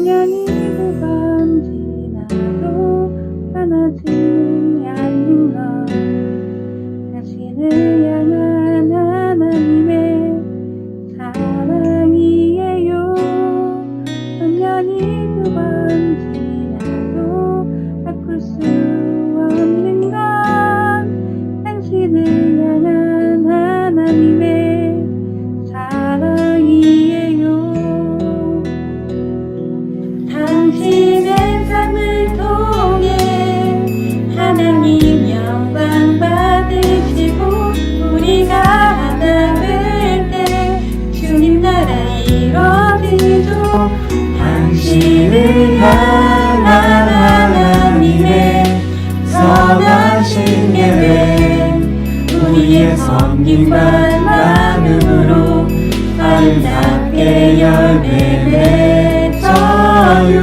천년이 두 번 지나도 변하지 않는 것, 당신을 향한 하나님의 사랑이에요. 천년이 두 번 지나도 바꿀 수 없는 건 당신을 향한 하나님의 사랑이에요. 당신의 삶을 통해 하나님 영광 받으시고, 우리가 하나 될 때 주님 나라 이뤄지죠. 당신을 향한 하나님의 선하신 계획, 우리의 섬김과 나눔으로 아름답게 열매 맺어요.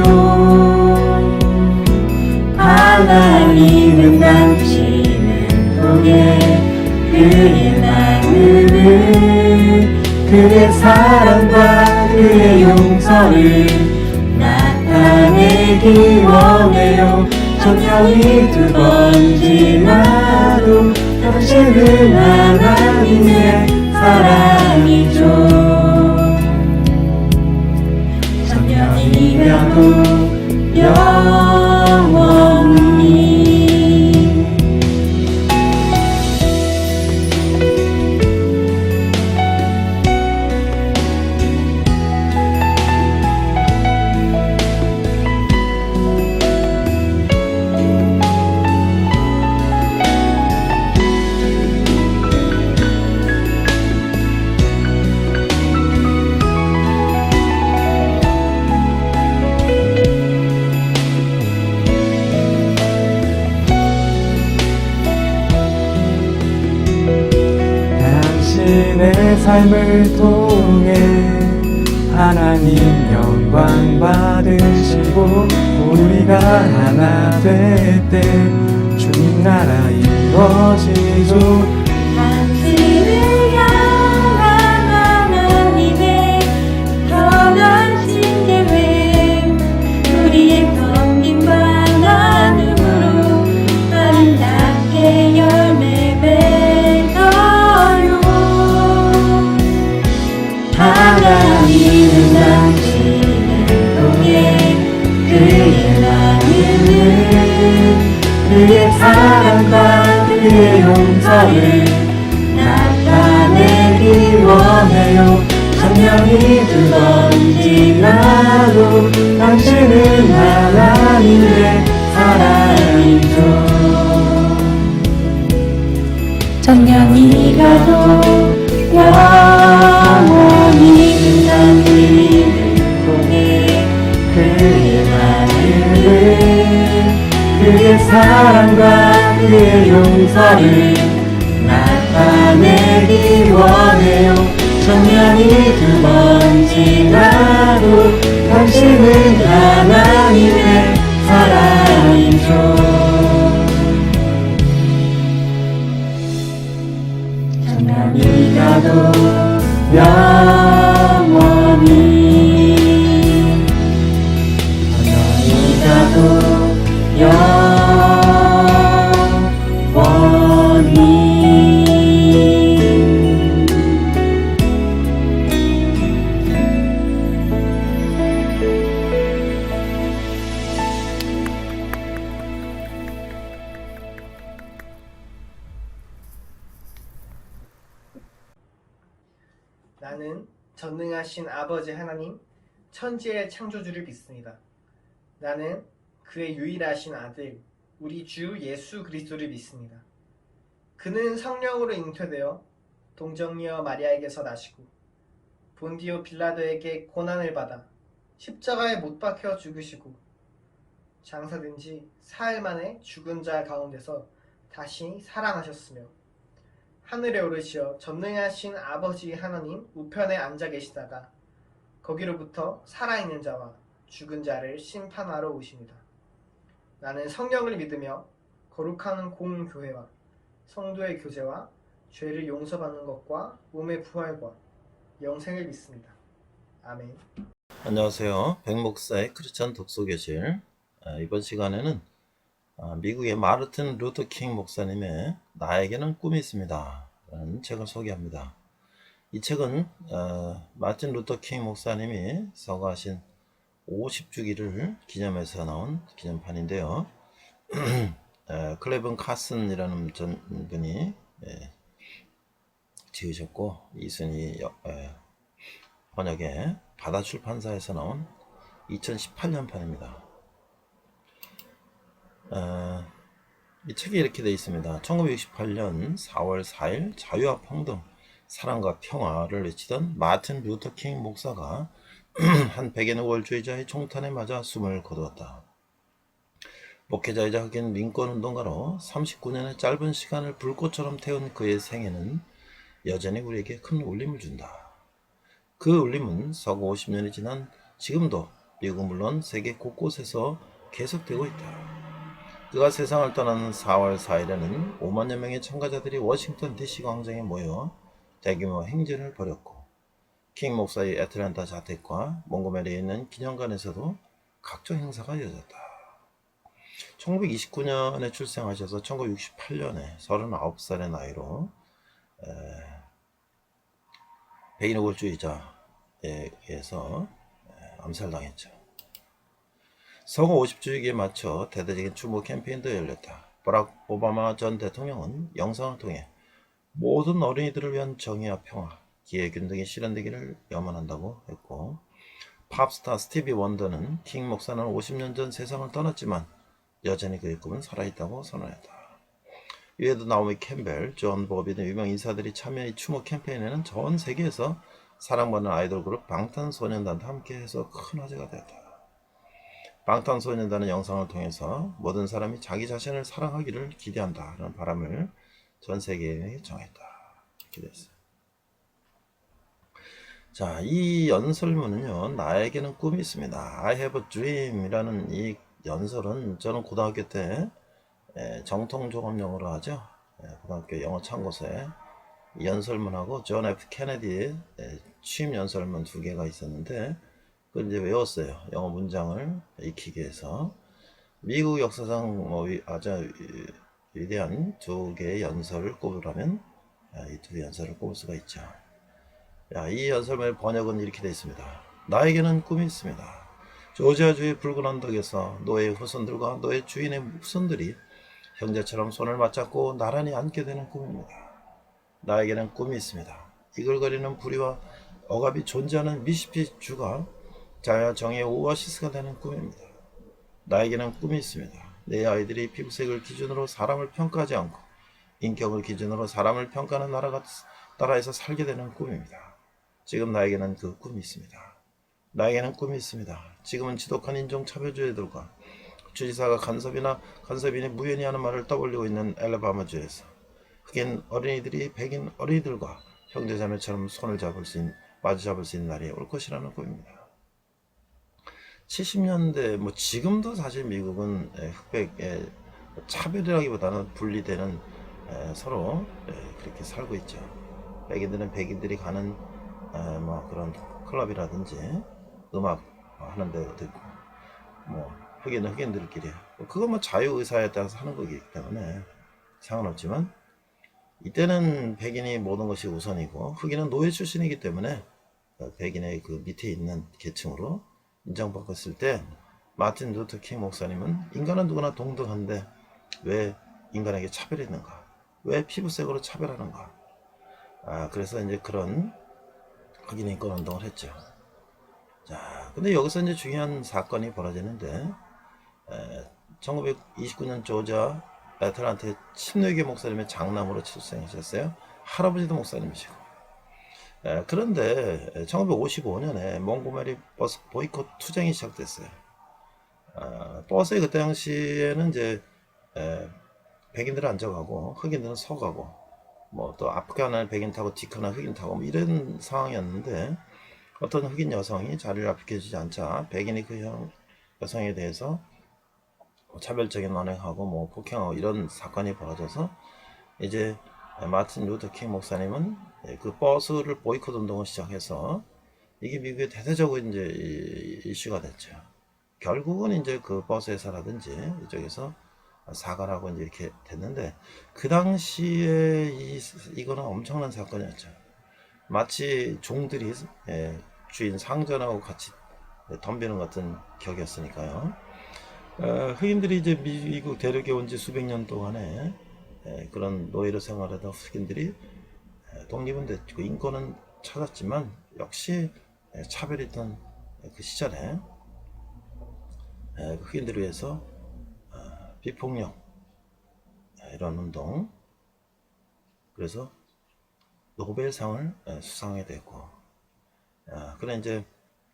하나님은 당신을 통해 그의 마음을, 그의 사랑과 그의 용서를 나타내기 원해요. 천년이 두 번 지나도 당신은 하나님의 사랑이죠. 천년이 가도 영원히. 당신의 삶을 통해 하나님 영광 받으시고, 우리가 하나 될 때 주님 나라 이루어지죠. 당신을 향한 하나님의 선하신 계획, 우리의 섬김과 나눔으로 아름답게 열매 맺어요. 하나님은 당신을 통해 그의 마음을, 그의 사랑과 그의 용서를 나타내기 원해요. 천년이 두 번 지나도 당신은 하나님의 사랑이죠. 천년이 가도 영원히 당신을 통해 그의 마음을, 그의 사랑과 그의 용서를 나타내기 원해요. 천년이 두 번 지나도 당신은 하나님의 사랑이죠. 천년이 가도 영원히. 천년이 가도 영원히. 나는 전능하신 아버지 하나님, 천지의 창조주를 믿습니다. 나는 그의 유일하신 아들, 우리 주 예수 그리스도를 믿습니다. 그는 성령으로 잉태되어 동정녀 마리아에게서 나시고 본디오 빌라도에게 고난을 받아 십자가에 못 박혀 죽으시고 장사된 지 사흘 만에 죽은 자 가운데서 다시 살아나셨으며 하늘에 오르시어 전능하신 아버지 하나님 우편에 앉아 계시다가 거기로부터 살아있는 자와 죽은 자를 심판하러 오십니다. 나는 성령을 믿으며 거룩한 공교회와 성도의 교제와 죄를 용서받는 것과 몸의 부활과 영생을 믿습니다. 아멘. 안녕하세요. 백목사의 크리스천 독서교실. 이번 시간에는 미국의 마르틴 루터 킹 목사님의 나에게는 꿈이 있습니다 라는 책을 소개합니다. 이 책은 마틴 루터 킹 목사님이 서거하신 50주기를 기념해서 나온 기념판인데요. 클레븐 카슨이라는 분이 지으셨고, 이순희 번역의 바다출판사에서 나온 2018년 판입니다. 이 책이 이렇게 되어 있습니다. 1968년 4월 4일 자유와 평등, 사랑과 평화를 외치던 마틴 루터 킹 목사가 한 백인 우월주의자의 총탄에 맞아 숨을 거두었다. 목회자이자 흑인 민권운동가로 39년의 짧은 시간을 불꽃처럼 태운 그의 생애는 여전히 우리에게 큰 울림을 준다. 그 울림은 서거 50년이 지난 지금도 미국은 물론 세계 곳곳에서 계속되고 있다. 그가 세상을 떠나는 4월 4일에는 5만여 명의 참가자들이 워싱턴 DC 광장에 모여 대규모 행진을 벌였고, 킹 목사의 애틀랜타 자택과 몽고메리에 있는 기념관에서도 각종 행사가 이어졌다. 1929년에 출생하셔서 1968년에 39살의 나이로 백인 우월주의자에 의해서 암살당했죠. 서거 50주기에 맞춰 대대적인 추모 캠페인도 열렸다. 버락 오바마 전 대통령은 영상을 통해 모든 어린이들을 위한 정의와 평화, 기회균등이 실현되기를 염원한다고 했고, 팝스타 스티비 원더는 킹 목사는 50년 전 세상을 떠났지만 여전히 그의 꿈은 살아있다고 선언했다. 이외에도 나오미 캠벨, 존 버비 등 유명 인사들이 참여한 이 추모 캠페인에는 전 세계에서 사랑받는 아이돌 그룹 방탄소년단도 함께해서 큰 화제가 되었다. 방탄소년단은 영상을 통해서 모든 사람이 자기 자신을 사랑하기를 기대한다는 바람을 전 세계에 정했다. 이렇게 됐어요. 자, 이 연설문은요, 나에게는 꿈이 있습니다. I have a dream 이라는 이 연설은 저는 고등학교 때 정통 종합 영어로 하죠. 고등학교 영어 참고서에 연설문하고 존 F 케네디의 취임 연설문 2개가 있었는데, 그걸 이제 외웠어요. 영어 문장을 익히기 위해서. 미국 역사상 아주 위대한 2개의 연설을 꼽으라면 이 2 연설을 꼽을 수가 있죠. 이 연설문의 번역은 이렇게 되어 있습니다. 나에게는 꿈이 있습니다. 조지아주의 붉은 언덕에서 너의 후손들과 너의 주인의 후손들이 형제처럼 손을 맞잡고 나란히 앉게 되는 꿈입니다. 나에게는 꿈이 있습니다. 이글거리는 부리와 억압이 존재하는 미시피 주가 자유와 정의의 오아시스가 되는 꿈입니다. 나에게는 꿈이 있습니다. 내 아이들이 피부색을 기준으로 사람을 평가하지 않고 인격을 기준으로 사람을 평가하는 나라에서 살게 되는 꿈입니다. 지금 나에게는 그 꿈이 있습니다. 나에게는 꿈이 있습니다. 지금은 지독한 인종차별주의들과 주지사가 간섭인이 무연히 하는 말을 떠올리고 있는 엘라바마주에서 흑인 어린이들이 백인 어린이들과 형제자매처럼 손을 마주 잡을 수 있는 날이 올 것이라는 꿈입니다. 70년대 지금도 사실 미국은 흑백의 차별이라기보다는 분리되는 서로 그렇게 살고 있죠. 백인들은 백인들이 가는 그런 클럽이라든지 음악 하는 데도 있고, 흑인은 흑인들끼리 그거 자유의사에 따라서 하는 거기 때문에 상관없지만, 이때는 백인이 모든 것이 우선이고 흑인은 노예 출신이기 때문에 백인의 그 밑에 있는 계층으로 인정받고 있을 때, 마틴 루터 킹 목사님은 인간은 누구나 동등한데 왜 인간에게 차별이 있는가? 왜 피부색으로 차별하는가? 그래서 이제 그런 흑인 인권 운동을 했죠. 자, 근데 여기서 이제 중요한 사건이 벌어지는데, 1929년 조지아 애틀랜타의 침례교 목사님의 장남으로 출생하셨어요. 할아버지도 목사님이시고. 그런데 1955년에 몽고메리 버스 보이콧 투쟁이 시작됐어요. 버스에 그때 당시에는 이제 백인들은 앉아가고 흑인들은 서가고, 또 아프리카는 백인 타고 디카나 흑인 타고 이런 상황이었는데, 어떤 흑인 여성이 자리를 앞지켜주지 않자 백인이 그 여성에 대해서 차별적인 언행하고 폭행하고 이런 사건이 벌어져서, 이제 마틴 루터 킹 목사님은 그 버스를 보이콧 운동을 시작해서 이게 미국에 대대적으로 이제 이슈가 됐죠. 결국은 이제 그 버스회사라든지 이쪽에서 사과를 하고 이제 이렇게 됐는데, 그 당시에 이거는 엄청난 사건이었죠. 마치 종들이 주인 상전하고 같이 덤비는 같은 격이었으니까요. 흑인들이 이제 미국 대륙에 온 지 수백 년 동안에 그런 노예로 생활하던 흑인들이 독립은 됐고 인권은 찾았지만 역시 차별이 있던 그 시절에 흑인들을 위해서 비폭력 이런 운동, 그래서 노벨상을 수상하게 됐고, 그런 이제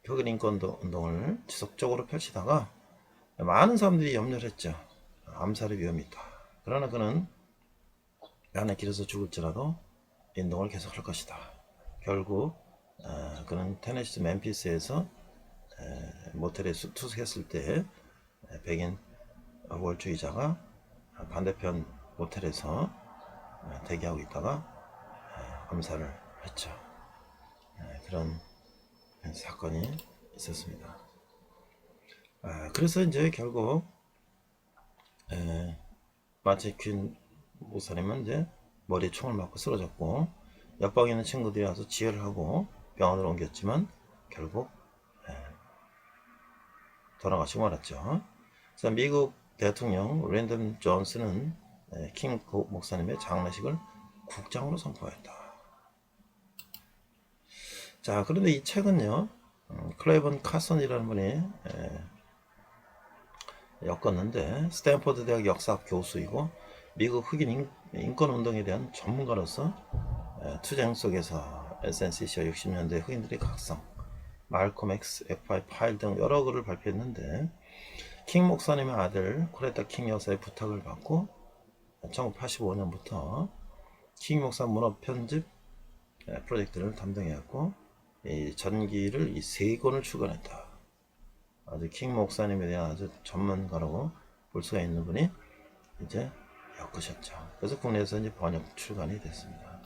흑인 인권 운동을 지속적으로 펼치다가 많은 사람들이 염려를 했죠. 암살의 위험이 있다. 그러나 그는 안에 길에서 죽을지라도 운동을 계속할 것이다. 결국 그는 테네시 멤피스에서 모텔에 투숙했을 때 백인 월주의자가 반대편 모텔에서 대기하고 있다가 암살을 했죠. 그런 사건이 있었습니다. 그래서 이제 결국 마치 퀸 목사님은 이제 머리에 총을 맞고 쓰러졌고, 옆방에 있는 친구들이 와서 지혈을 하고 병원으로 옮겼지만 결국 돌아가시고 말았죠. 그래서 미국 대통령 랜덤 존슨은 킹 목사님의 장례식을 국장으로 선포했다. 자, 그런데 이 책은요, 클레이번 카슨이라는 분이 엮었는데, 스탠포드 대학 역사학 교수이고 미국 흑인 인권 운동에 대한 전문가로서 투쟁 속에서 SNCC와 60년대 흑인들의 각성, 말콤 X, F5 파일 등 여러 글을 발표했는데, 킹 목사님의 아들 코레타 킹 여사의 부탁을 받고 1985년부터 킹 목사 문화 편집 프로젝트를 담당해왔고, 이 전기를 이 3권을 출간했다. 아주 킹 목사님에 대한 아주 전문가라고 볼 수가 있는 분이 이제 엮으셨죠. 그래서 국내에서 이제 번역 출간이 됐습니다.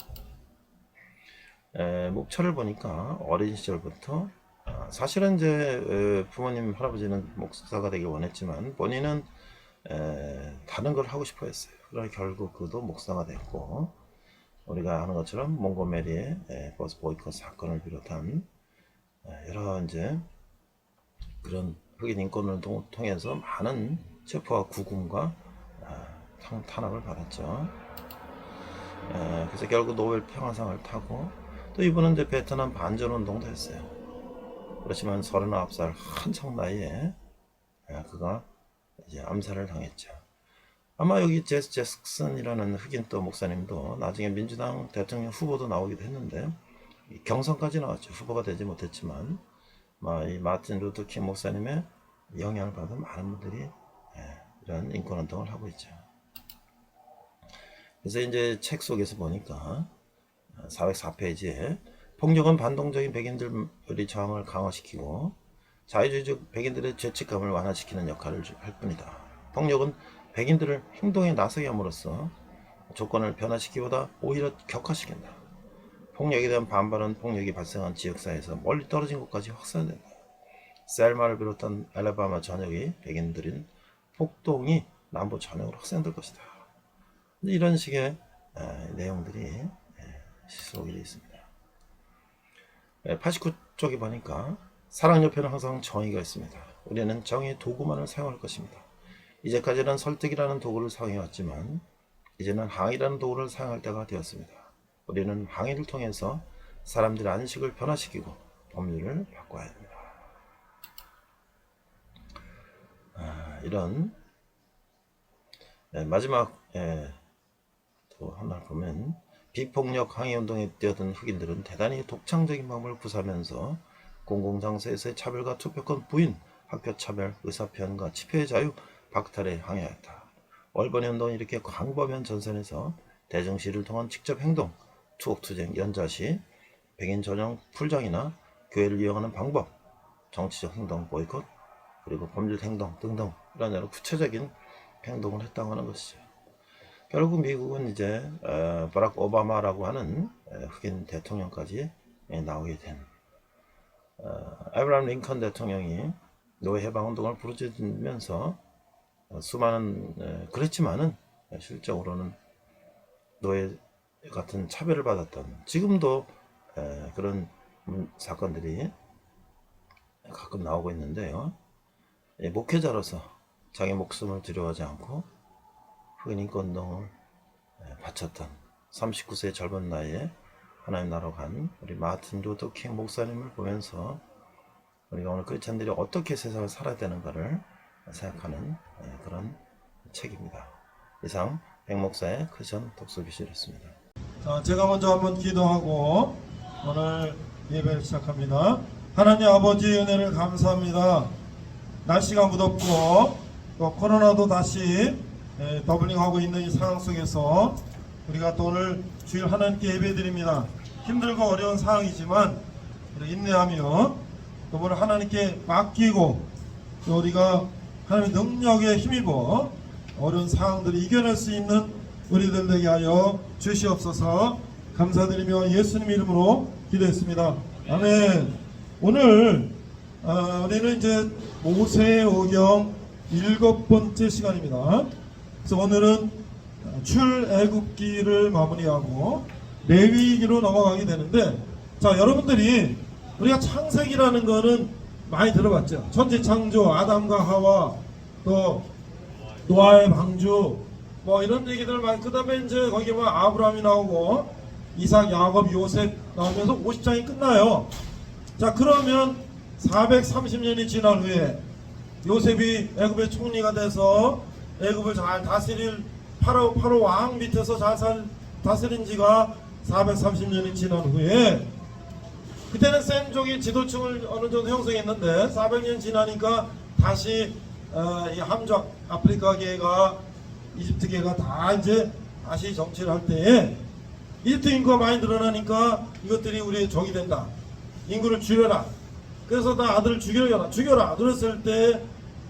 목차를 보니까 어린 시절부터 사실은 이제 부모님 할아버지는 목사가 되길 원했지만 본인은 다른 걸 하고 싶어 했어요. 그러나 결국 그도 목사가 됐고, 우리가 아는 것처럼 몽고메리의 버스 보이콧 사건을 비롯한 여러 이제 그런 흑인 인권을 통해서 많은 체포와 구금과 탄압을 받았죠. 그래서 결국 노벨 평화상을 타고, 또 이분은 이제 베트남 반전 운동도 했어요. 그렇지만 39살 한창 나이에 그가 이제 암살을 당했죠. 아마 여기 제스 잭슨이라는 흑인 또 목사님도 나중에 민주당 대통령 후보도 나오기도 했는데 경선까지 나왔죠. 후보가 되지 못했지만 이 마틴 루터 킹 목사님의 영향을 받은 많은 분들이 이런 인권 운동을 하고 있죠. 그래서 이제 책 속에서 보니까 404페이지에 폭력은 반동적인 백인들의 저항을 강화시키고 자유주의적 백인들의 죄책감을 완화시키는 역할을 할 뿐이다. 폭력은 백인들을 행동에 나서게 함으로써 조건을 변화시키기보다 오히려 격화시킨다. 폭력에 대한 반발은 폭력이 발생한 지역사회에서 멀리 떨어진 곳까지 확산된다. 셀마를 비롯한 알라바마 전역의 백인들인 폭동이 남부 전역으로 확산될 것이다. 이런 식의 내용들이 시록이 되어 있습니다. 89쪽에 보니까 사랑 옆에는 항상 정의가 있습니다. 우리는 정의의 도구만을 사용할 것입니다. 이제까지는 설득이라는 도구를 사용해왔지만 이제는 항의라는 도구를 사용할 때가 되었습니다. 우리는 항의를 통해서 사람들의 안식을 변화시키고 법률을 바꿔야 합니다. 이런 마지막 또 하나 보면, 비폭력 항의운동에 뛰어든 흑인들은 대단히 독창적인 방법을 구사하면서 공공장소에서의 차별과 투표권 부인, 학교차별, 의사표현과 집회의 자유 박탈에 항의하였다. 월번의 운동은 이렇게 광범위한 전선에서 대중시위를 통한 직접 행동, 투옥투쟁, 연좌시, 백인 전용 풀장이나 교회를 이용하는 방법, 정치적 행동, 보이콧, 그리고 법률 행동 등등 이런 여러 구체적인 행동을 했다고 하는 것이죠. 결국 미국은 이제 버락 오바마라고 하는 흑인 대통령까지 나오게 된 아브라함 링컨 대통령이 노예 해방 운동을 부르짖으면서 수많은 그랬지만은 실적으로는 노예 같은 차별을 받았던, 지금도 그런 사건들이 가끔 나오고 있는데요. 목회자로서 자기 목숨을 두려워하지 않고 흑인 인권 운동을 바쳤던 39세의 젊은 나이에 하나님 나라로 간 우리 마틴 루터 킹 목사님을 보면서 우리가 오늘 크리스찬들이 어떻게 세상을 살아야 되는가를 생각하는 그런 책입니다. 이상 백 목사의 크리스천 독서교실이었습니다. 자, 제가 먼저 한번 기도하고 오늘 예배를 시작합니다. 하나님 아버지 은혜를 감사합니다. 날씨가 무덥고 또 코로나도 다시 더블링하고 있는 이 상황 속에서 우리가 또 오늘 주일 하나님께 예배드립니다. 힘들고 어려운 상황이지만 우리 인내하며 또 오늘 하나님께 맡기고 또 우리가 하나님의 능력에 힘입어 어려운 상황들을 이겨낼 수 있는 우리들 되게 하여 주시옵소서. 감사드리며 예수님 이름으로 기도했습니다. 아멘. 오늘 우리는 이제 모세오경 7번째 시간입니다. 그래서 오늘은 출애굽기를 마무리하고 레위기로 넘어가게 되는데, 자, 여러분들이 우리가 창세기라는 거는 많이 들어봤죠. 천지창조, 아담과 하와, 또 노아의 방주, 뭐 이런 얘기들 많이. 그 다음에 이제 거기 뭐 아브라함이 나오고 이삭, 야곱, 요셉 나오면서 50장이 끝나요. 자, 그러면 430년이 지난 후에 요셉이 애굽의 총리가 돼서 애굽을 잘 다스릴 파로 왕 밑에서 잘 다스린 지가 430년이 지난 후에, 그때는 셈족이 지도층을 어느 정도 형성했는데 400년 지나니까 다시 이 함족 아프리카계가, 이집트계가 다 이제 다시 정치를 할 때에 이집트 인구가 많이 늘어나니까 이것들이 우리의 적이 된다. 인구를 줄여라. 그래서 다 아들을 죽여라. 그랬을 때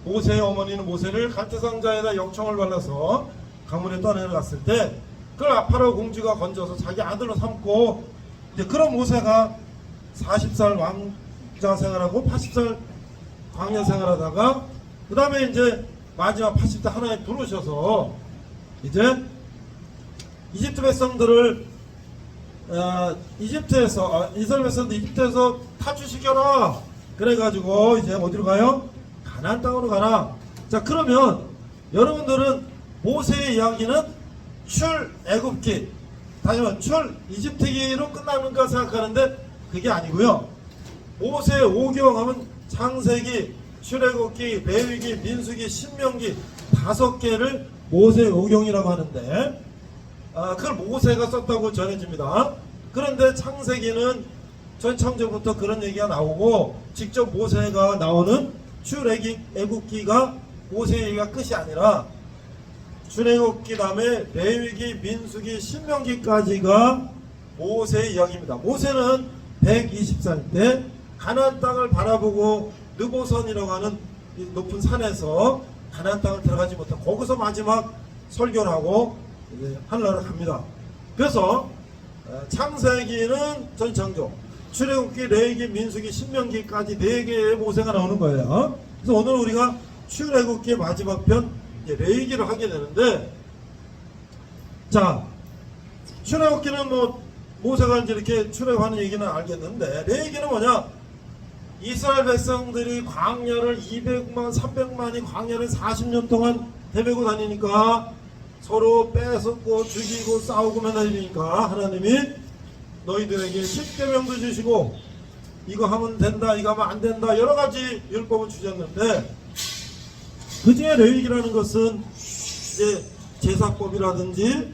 모세의 어머니는 모세를 갈대상자에다 역청을 발라서 강물에 떠내려갔을 때 그걸 파라오 공주가 건져서 자기 아들로 삼고, 이제 그런 모세가 40살 왕자 생활하고 80살 광야 생활하다가 그 다음에 이제 마지막 80대 하나님 부르셔서 이제 이집트 백성들을 이스라엘 백성들 이집트에서 탈출시켜라. 그래가지고 이제 어디로 가요? 가나안 땅으로 가라. 자, 그러면 여러분들은 모세의 이야기는 출애굽기, 다시 말해 출이집트기로 끝나는가 생각하는데 그게 아니고요. 모세 오경 하면 창세기, 출애굽기, 레위기, 민수기, 신명기 5개를 모세 오경이라고 하는데, 그걸 모세가 썼다고 전해집니다. 그런데 창세기는 전 창조부터 그런 얘기가 나오고 직접 모세가 나오는 출애굽기가 모세 얘기가 끝이 아니라 출애굽기 다음에 레위기, 민수기, 신명기까지가 모세의 이야기입니다. 모세는 120살 때 가나안 땅을 바라보고 느보선이라고 하는 이 높은 산에서 가나안 땅을 들어가지 못하고 거기서 마지막 설교를 하고 이제 하늘나라로 갑니다. 그래서 창세기는 전창조, 출애굽기, 레위기, 민수기, 신명기까지 4개의 모세가 나오는 거예요. 그래서 오늘 우리가 출애굽기의 마지막 편 레위기를 하게 되는데, 자, 출애굽기는 뭐 모세가 이제 이렇게 출애굽하는 얘기는 알겠는데, 레위기는 뭐냐? 이스라엘 백성들이 광야를 200만, 300만이 광야를 40년 동안 헤매고 다니니까 서로 뺏었고 죽이고 싸우고 맨날 이러니까 하나님이 너희들에게 10계명도 주시고 이거 하면 된다, 이거 하면 안 된다, 여러 가지 율법을 주셨는데, 그 중에 레위기라는 것은 이제 제사법이라든지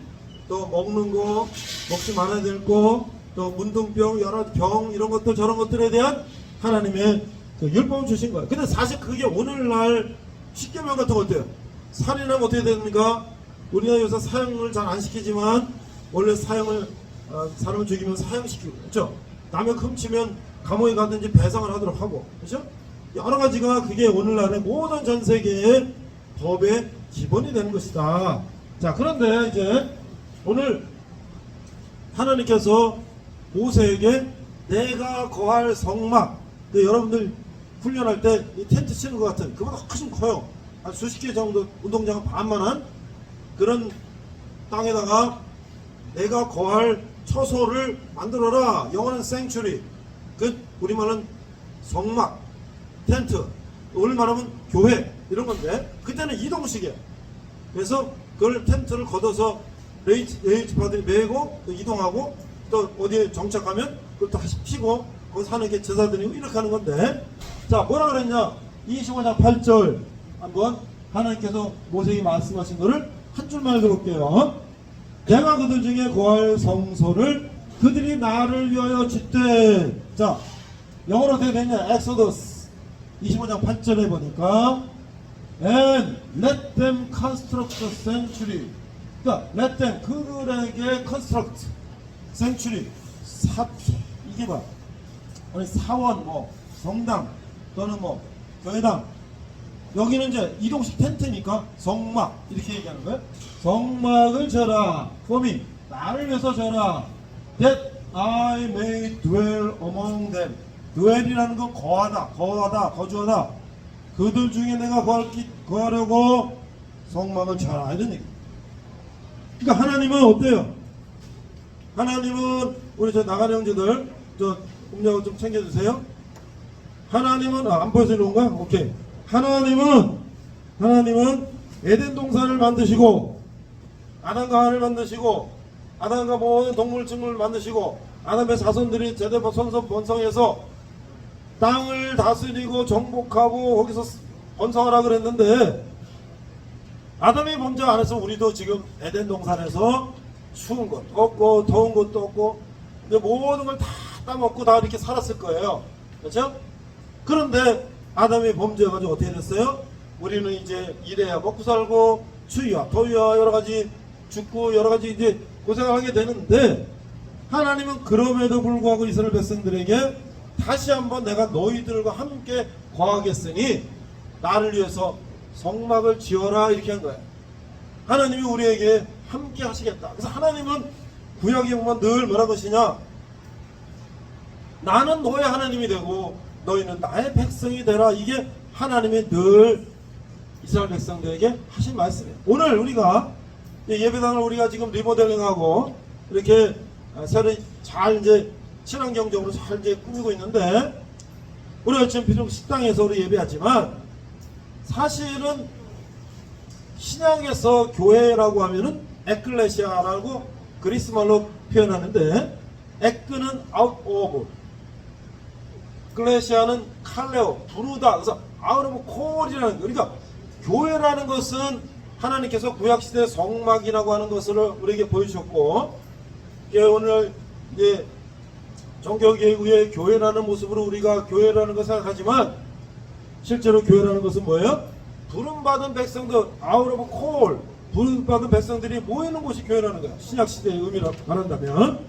또 먹는 거, 먹지 말아야 될 거, 또 문둥병, 여러 병 이런 것들 저런 것들에 대한 하나님의 그 율법을 주신 거예요. 근데 사실 그게 오늘날 10계명 같은 거 어때요? 살인하면 어떻게 됩니까? 우리가 요새 사형을 잘 안 시키지만 원래 사형을 사람을 죽이면 사형시키고, 그렇죠? 남의 훔치면 감옥에 가든지 배상을 하도록 하고, 그렇죠? 여러 가지가 그게 오늘날의 모든 전 세계의 법의 기본이 되는 것이다. 자, 그런데 이제 오늘 하나님께서 모세에게 내가 거할 성막, 근데 여러분들 훈련할 때 이 텐트 치는 것 같은 그보다 훨씬 커요. 한 수십 개 정도 운동장 반만한 그런 땅에다가 내가 거할 처소를 만들어라. 영어는 sanctuary, 그 우리말은 성막, 텐트, 오늘 말하면 교회 이런 건데 그때는 이동식이에요. 그래서 그걸 텐트를 걷어서 레이트파들이 메고 또 이동하고 또 어디에 정착하면 그걸 또 다시 피고 거기서 하는 게 제사드리고 이렇게 하는 건데, 자 뭐라 그랬냐, 25장 8절 한번 하나님께서 모세에게 말씀하신 거를 한 줄만 읽어볼게요. 내가 그들 중에 거할 성소를 그들이 나를 위하여 짓되. 자 영어로 어떻게 됐냐, 엑소더스 25장 8절에 보니까 And let them construct the sanctuary. 그러니까 let them, 그들에게 construct sanctuary, 이게 봐, 우리 사원, 뭐 성당 또는 뭐 교회당, 여기는 이제 이동식 텐트니까 성막 이렇게 얘기하는 거예요. 성막을 져라, for me, 나를 위해서 져라, that I may dwell among them. dwell이라는 건 거하다, 거주하다. 그들 중에 내가 거하려고 성막을 져라, 이런 얘기. 그러니까 하나님은 어때요? 하나님은 우리 저 나가는 형제들 저 음료 좀 챙겨주세요. 하나님은 안 보여서 이런 거야? 오케이. 하나님은 에덴 동산을 만드시고 아담과 하와를 만드시고 아담과 모든 동물층을 만드시고 아담의 자손들이 제대로 번성해서 땅을 다스리고 정복하고 거기서 번성하라 그랬는데, 아담이 범죄 안 해서 우리도 지금 에덴 동산에서 추운 것도 없고 더운 것도 없고 모든 걸 다 따먹고 다 이렇게 살았을 거예요. 그렇죠? 그런데 아담이 범죄해가지고 어떻게 됐어요? 우리는 이제 일해야 먹고 살고 추위와 더위와 여러가지 죽고 여러가지 이제 고생을 하게 되는데, 하나님은 그럼에도 불구하고 이스라엘 백성들에게 다시 한번 내가 너희들과 함께 거하겠으니 나를 위해서 성막을 지어라, 이렇게 한 거예요. 하나님이 우리에게 함께 하시겠다. 그래서 하나님은 구약에 보면 늘 뭐라 것이냐, 나는 너의 하나님이 되고 너희는 나의 백성이 되라. 이게 하나님이 늘 이스라엘 백성들에게 하신 말씀이에요. 오늘 우리가 예배당을 우리가 지금 리모델링하고 이렇게 새로 잘 이제 친환경적으로 잘 이제 꾸미고 있는데, 우리가 지금 비록 식당에서 우리 예배하지만 사실은 신약에서 교회라고 하면은 에클레시아라고 그리스 말로 표현하는데, 에크는 out of, 클레시아는 칼레오, 부르다. 그래서 out of call이라는 거. 그러니까 교회라는 것은 하나님께서 구약시대 성막이라고 하는 것을 우리에게 보여주셨고, 오늘 이제 종교개혁의 교회라는 모습으로 우리가 교회라는 걸 생각하지만 실제로 교회라는 것은 뭐예요? 부름받은 백성들, out of call, 부름받은 백성들이 모이는 곳이 교회라는 거야. 신약시대의 의미라고 말한다면.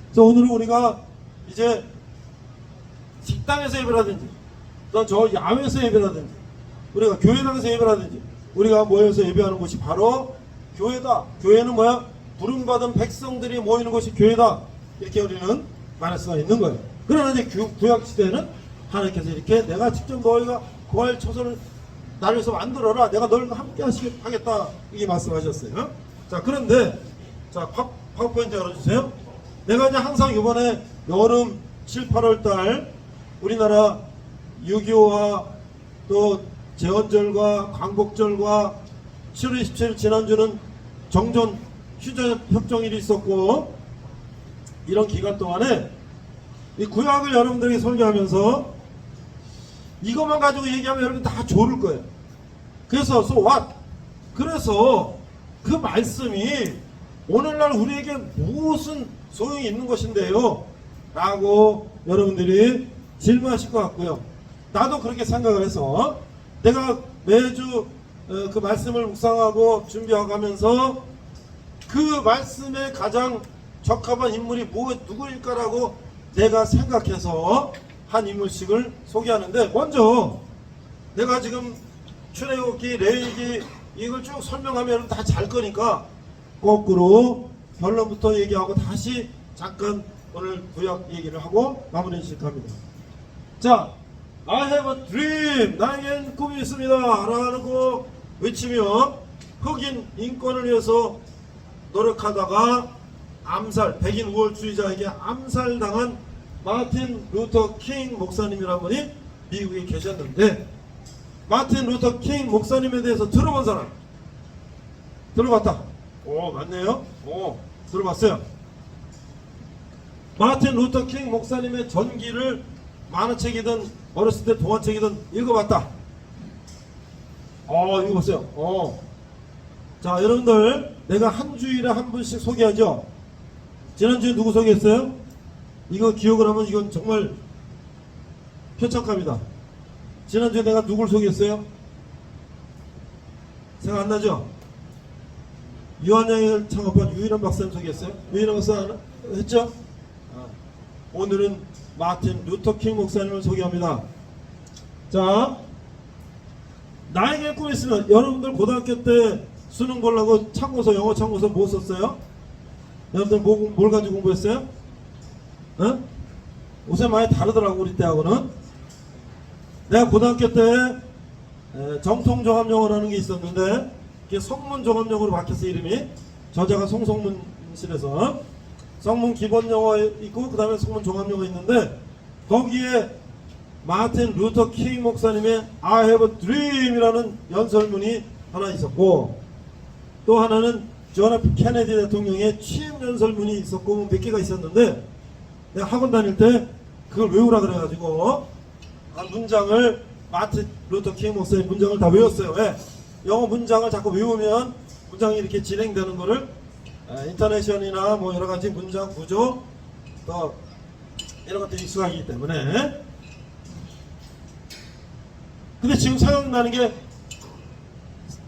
그래서 오늘은 우리가 이제 식당에서 예배라든지 또는 저 야외에서 예배라든지 우리가 교회당에서 예배라든지 우리가 모여서 예배하는 곳이 바로 교회다. 교회는 뭐야? 부름받은 백성들이 모이는 곳이 교회다. 이렇게 우리는 말할 수가 있는 거예요. 그러나 이제 구약시대에는 하나님께서 이렇게 내가 직접 너희가 거할 처소를 나를 위해서 만들어라. 내가 너희가 함께 하겠다. 이게 말씀하셨어요. 자, 그런데 자, 파워포인트 열어주세요. 내가 이제 항상 이번에 여름 7, 8월 달 우리나라 6.25와 또 제헌절과 광복절과 7월 27일 지난주는 정전 휴전 협정일이 있었고, 이런 기간 동안에 이 구약을 여러분들에게 설교하면서 이것만 가지고 얘기하면 여러분 다 졸을 거예요. 그래서 so what? 그래서 그 말씀이 오늘날 우리에게 무슨 소용이 있는 것인데요? 라고 여러분들이 질문하실 것 같고요. 나도 그렇게 생각을 해서 내가 매주 그 말씀을 묵상하고 준비하면서 그 말씀에 가장 적합한 인물이 누구일까라고 내가 생각해서 한 인물씩을 소개하는데, 먼저 내가 지금 출애굽기, 레위기 이걸 쭉 설명하면 다 잘 거니까 거꾸로 결론부터 얘기하고 다시 잠깐 오늘 구약 얘기를 하고 마무리 짓고 합니다. 자, I have a dream. 나에겐 꿈이 있습니다. 라는 거 외치며 흑인 인권을 위해서 노력하다가 암살, 백인 우월주의자에게 암살당한 마틴 루터 킹 목사님이라는 분이 미국에 계셨는데, 마틴 루터 킹 목사님에 대해서 들어본 사람? 들어봤다. 오, 맞네요. 오, 들어봤어요. 마틴 루터 킹 목사님의 전기를 만화책이든 어렸을 때 동화책이든 읽어봤다. 읽어봤어요. 자, 여러분들, 내가 한 주일에 한 분씩 소개하죠. 지난주에 누구 소개했어요? 이거 기억을 하면 이건 정말 표창갑니다. 지난주에 내가 누굴 소개했어요? 생각 안 나죠? 유한양을 창업한 유일한 박사님 소개했어요? 유일한 박사 했죠? 오늘은 마틴 루터 킹 목사님을 소개합니다. 자, 나에게 꿈이 있으면, 여러분들 고등학교 때 수능 보려고 참고서, 영어 참고서 뭐 썼어요? 여러분들 뭘 가지고 공부했어요? 요새 많이 다르더라고, 우리 때하고는. 내가 고등학교 때 정통종합영어라는 게 있었는데, 그게 성문종합영어로 바뀌었어, 이름이. 저자가 송성문 씨라서. 성문 기본영어 있고 그 다음에 성문 종합영어 있는데, 거기에 마틴 루터 킹 목사님의 I have a dream 이라는 연설문이 하나 있었고, 또 하나는 존 F 케네디 대통령의 취임 연설문이 있었고, 몇 개가 있었는데, 내가 학원 다닐 때 그걸 외우라 그래가지고 문장을, 마틴 루터 킹 목사님 문장을 다 외웠어요. 왜? 영어 문장을 자꾸 외우면 문장이 이렇게 진행되는 거를 인터내션이나 뭐 여러가지 문장 구조 또 이런 것들이 익숙하기 때문에. 근데 지금 생각나는 게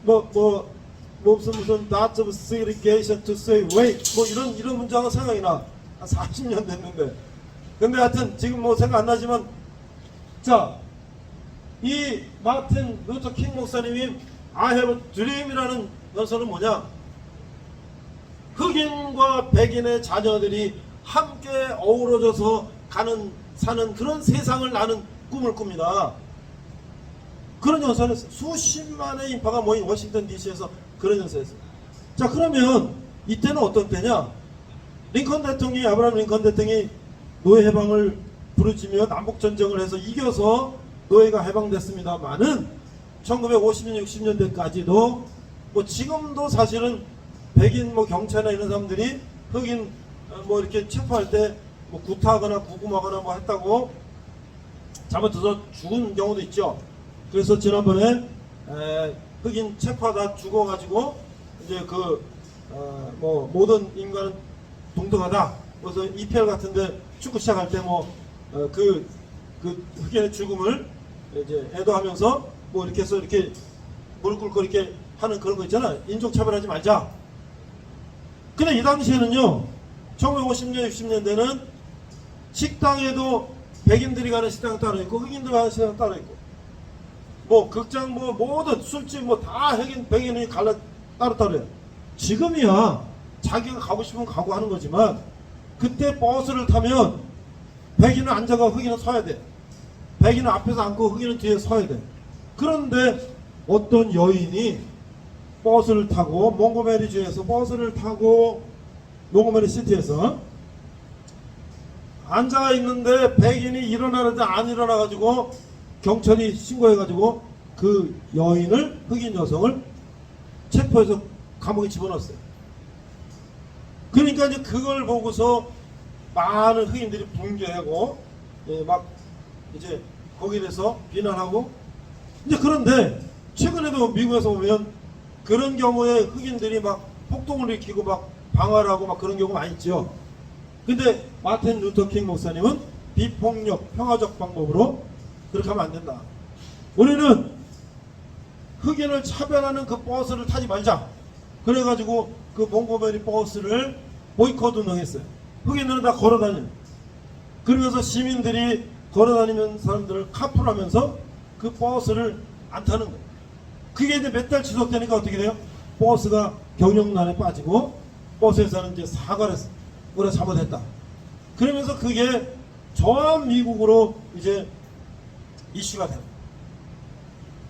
무슨 dots of segregation to say wait 뭐 이런 문장은 생각이 나. 한 40년 됐는데. 근데 하여튼 지금 뭐 생각 안 나지만, 자, 이 마틴 루터 킹 목사님이 I have a dream이라는 연설은 뭐냐? 흑인과 백인의 자녀들이 함께 어우러져서 사는 그런 세상을 나는 꿈을 꿉니다. 그런 연설을 수십만의 인파가 모인 워싱턴 DC에서 그런 연설을 했어요. 자, 그러면 이때는 어떤 때냐? 링컨 대통령이, 아브라함 링컨 대통령이 노예 해방을 부르짖며 남북전쟁을 해서 이겨서 노예가 해방됐습니다만은 1950년 60년대까지도 뭐 지금도 사실은 백인 뭐 경찰이나 이런 사람들이 흑인 뭐 이렇게 체포할 때 뭐 구타하거나 구금하거나 뭐 했다고 잘못해서 죽은 경우도 있죠. 그래서 지난번에 흑인 체포하다 죽어가지고 이제 뭐 모든 인간은 동등하다. 그래서 EPL 같은데 축구 시작할 때 그 흑인의 죽음을 이제 애도하면서 뭐 이렇게 해서 이렇게 무릎 꿇고 이렇게 하는 그런 거 있잖아. 인종 차별하지 말자. 근데 이 당시에는요, 1950년 60년대는 식당에도 백인들이 가는 식당 따로 있고 흑인들 가는 식당 따로 있고, 뭐 극장 뭐 모든 술집 뭐 다 흑인 백인이 따로 해요. 지금이야 자기가 가고 싶으면 가고 하는 거지만, 그때 버스를 타면 백인은 앉아가 흑인은 서야 돼. 백인은 앞에서 앉고 흑인은 뒤에 서야 돼. 그런데 어떤 여인이 버스를 타고 몽고메리주에서 버스를 타고 몽고메리 시티에서 앉아 있는데 백인이 일어나는데 안 일어나가지고 경찰이 신고해가지고 그 여인을, 흑인 여성을 체포해서 감옥에 집어넣었어요. 그러니까 이제 그걸 보고서 많은 흑인들이 붕괴하고 막 이제 거기에 대해서 비난하고. 이제 그런데 최근에도 미국에서 보면 그런 경우에 흑인들이 막 폭동을 일으키고 막 방화하고 막 그런 경우가 많이 있죠. 근데 마틴 루터 킹 목사님은 비폭력, 평화적 방법으로 그렇게 하면 안 된다. 우리는 흑인을 차별하는 그 버스를 타지 말자. 그래가지고 그 몽고메리 버스를 보이콧 운동했어요. 흑인들은 다 걸어다녀요. 그러면서 시민들이 걸어다니는 사람들을 카풀하면서 그 버스를 안 타는 거예요. 그게 이제 몇 달 지속되니까 어떻게 돼요? 버스가 경영난에 빠지고 버스에서는 이제 사과를 했어요. 우리가 잘못했다. 그러면서 그게 전 미국으로 이제 이슈가 됩니다.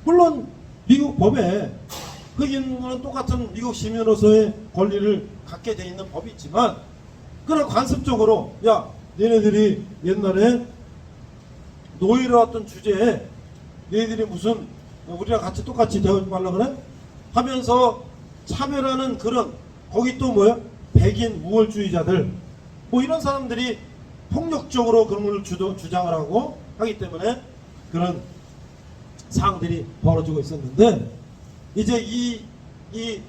물론 미국 법에 흑인은 똑같은 미국 시민으로서의 권리를 갖게 돼 있는 법이 있지만, 그러나 관습적으로 야 너네들이 옛날에 노예로 왔던 주제에 너희들이 무슨 우리랑 같이 똑같이 대우하지 말라 그래? 하면서 차별하는 그런, 거기 또 뭐야? 백인 우월주의자들 뭐 이런 사람들이 폭력적으로 그런 걸 주장을 하고 하기 때문에 그런 사항들이 벌어지고 있었는데, 이제 이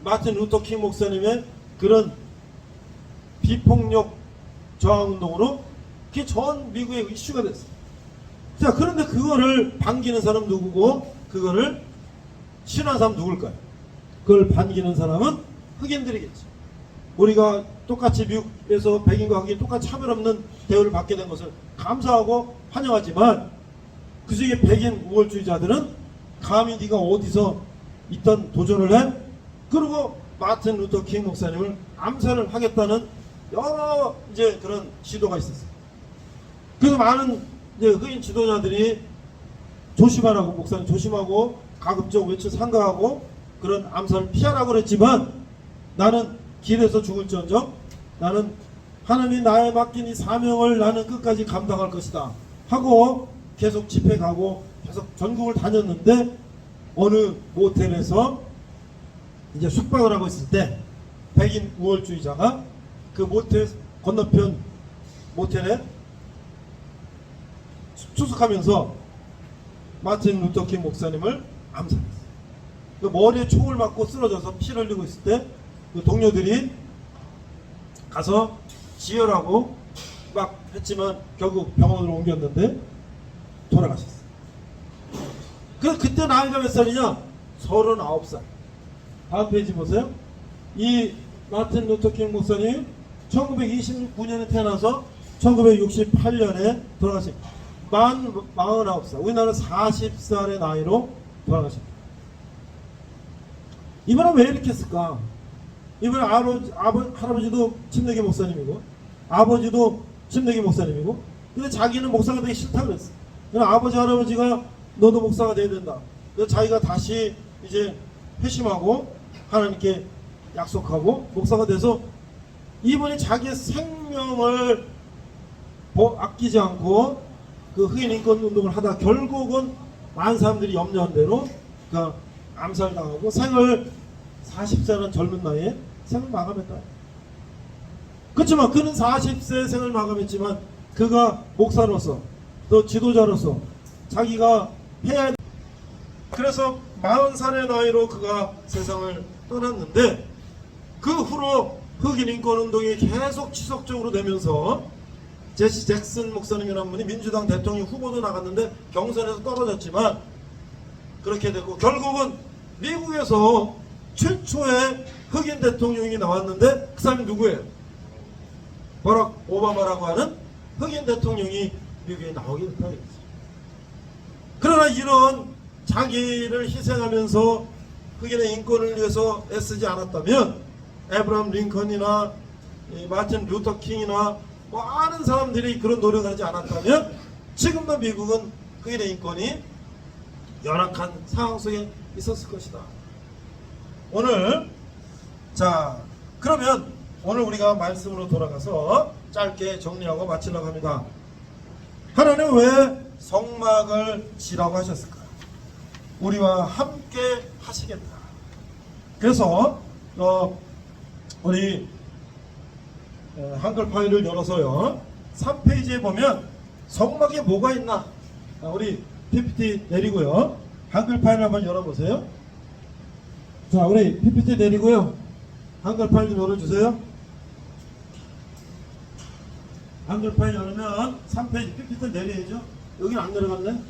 마틴 루터 킹 목사님의 그런 비폭력 저항운동으로 그게 전 미국의 이슈가 됐어요. 자, 그런데 그거를 반기는 사람 누구고 그거를 싫어하는 사람 누굴까요? 그걸 반기는 사람은 흑인들이겠지. 우리가 똑같이 미국에서 백인과 흑인 똑같이 차별 없는 대우를 받게 된 것을 감사하고 환영하지만, 그 중에 백인 우월주의자들은 감히 네가 어디서 있던 도전을 해? 그리고 마틴 루터 킹 목사님을 암살을 하겠다는 여러 이제 그런 시도가 있었어요. 그래서 많은 이제 흑인 지도자들이 조심하라고, 목사님 조심하고 가급적 외쳐 상가하고 그런 암살을 피하라고 그랬지만, 나는 길에서 죽을지언정 나는 하나님이 나에 맡긴 이 사명을 나는 끝까지 감당할 것이다 하고 계속 집회 가고 계속 전국을 다녔는데, 어느 모텔에서 이제 숙박을 하고 있을 때 백인 우월주의자가 그 모텔 건너편 모텔에 투숙하면서 마틴 루터 킹 목사님을 암살했어요. 그 머리에 총을 맞고 쓰러져서 피를 흘리고 있을 때 그 동료들이 가서 지혈하고 막 했지만 결국 병원으로 옮겼는데 돌아가셨어요. 그래서 그때 나이가 몇 살이냐? 39살. 다음 페이지 보세요. 이 마틴 루터 킹 목사님 1929년에 태어나서 1968년에 돌아가십니다. 49살. 우리나라 40살의 나이로 돌아가십니다. 이분은 왜 이렇게 했을까? 이분은 할아버지도 침례교 목사님이고 아버지도 침례교 목사님이고, 근데 자기는 목사가 되기 싫다고 그랬어. 그래서 아버지 할아버지가 너도 목사가 돼야 된다. 그래서 자기가 다시 이제 회심하고 하나님께 약속하고 목사가 돼서 이분이 자기의 생명을 아끼지 않고 그 흑인 인권 운동을 하다 결국은 많은 사람들이 염려한 대로 그 암살당하고 생을 40살은 젊은 나이에 생을 마감했다. 그렇지만 그는 40세 생을 마감했지만 그가 목사로서 또 지도자로서 자기가 해야 할, 그래서 40살의 나이로 그가 세상을 떠났는데, 그 후로 흑인 인권 운동이 계속 지속적으로 되면서 제시 잭슨 목사님이라는 분이 민주당 대통령 후보도 나갔는데 경선에서 떨어졌지만 그렇게 되고, 결국은 미국에서 최초의 흑인 대통령이 나왔는데 그 사람이 누구예요? 버락 오바마라고 하는 흑인 대통령이 미국에 나오게 됐다. 그러나 이런 자기를 희생하면서 흑인의 인권을 위해서 애쓰지 않았다면, 에브라함 링컨이나 마틴 루터 킹이나 많은 사람들이 그런 노력을 하지 않았다면 지금도 미국은 흑인의 인권이 열악한 상황 속에 있었을 것이다. 오늘 자 그러면 오늘 우리가 말씀으로 돌아가서 짧게 정리하고 마치려고 합니다. 하나님은 왜 성막을 지라고 하셨을까? 우리와 함께 하시겠다. 그래서 우리 한글 파일을 열어서요 3페이지에 보면 성막에 뭐가 있나, 우리 PPT 내리고요 한글 파일 한번 열어보세요. 자, 우리 PPT 내리고요 한글 파일 좀 열어주세요. 한글 파일 열으면 3페이지 PPT 내려야죠. 여긴 안 내려갔네.